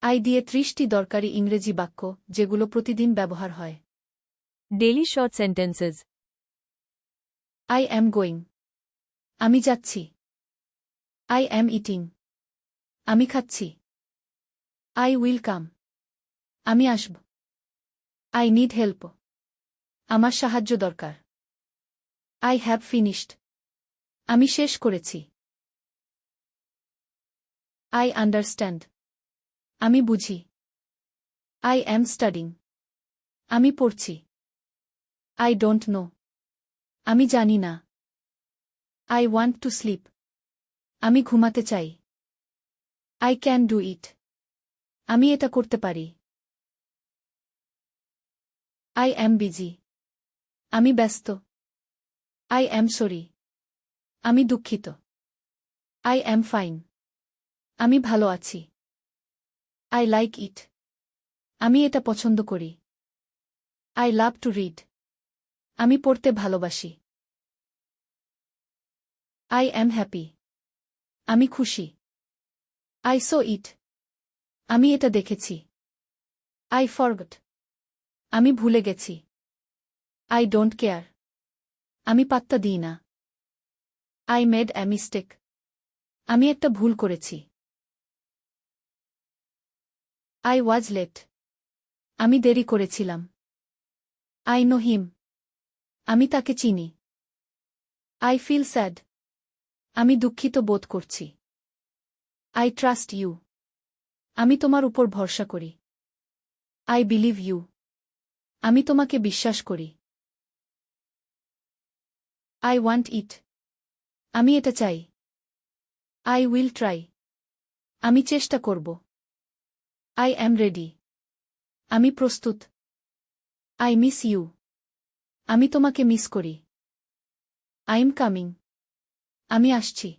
I দিয়ে 30টি দরকারি ইংরেজি বাক্য যেগুলো প্রতিদিন ব্যবহার হয়। Daily short sentences. I am going. আমি যাচ্ছি। I am eating. আমি খাচ্ছি। I will come. আমি আসব। I need help. আমার সাহায্য দরকার। I have finished. আমি শেষ করেছি। I understand. আমি বুঝি। I am studying. আমি পড়ছি। I don't know. আমি জানি না। I want to sleep. আমি ঘুমাতে চাই। I can do it. আমি এটা করতে পারি। I am busy. আমি ব্যস্ত। I am sorry. আমি দুঃখিত। I am fine. আমি ভালো আছি। I like it. আমি এটা পছন্দ করি। I love to read. আমি পড়তে ভালোবাসি। I am happy. আমি খুশি। I saw it. আমি এটা দেখেছি। I forgot. আমি ভুলে গেছি। I don't care. আমি পাত্তা দিই না। I made a mistake. আমি একটা ভুল করেছি। I was late. আমি দেরি করেছিলাম। I know him. আমি তাকে চিনি। I feel sad. আমি দুঃখিত বোধ করছি। I trust you. আমি তোমার উপর ভরসা করি। I believe you. আমি তোমাকে বিশ্বাস করি। I want it. আমি এটা চাই। I will try. আমি চেষ্টা করব। I am ready. আমি প্রস্তুত। I miss you. আমি তোমাকে মিস করি। I am coming. আমি আসছি।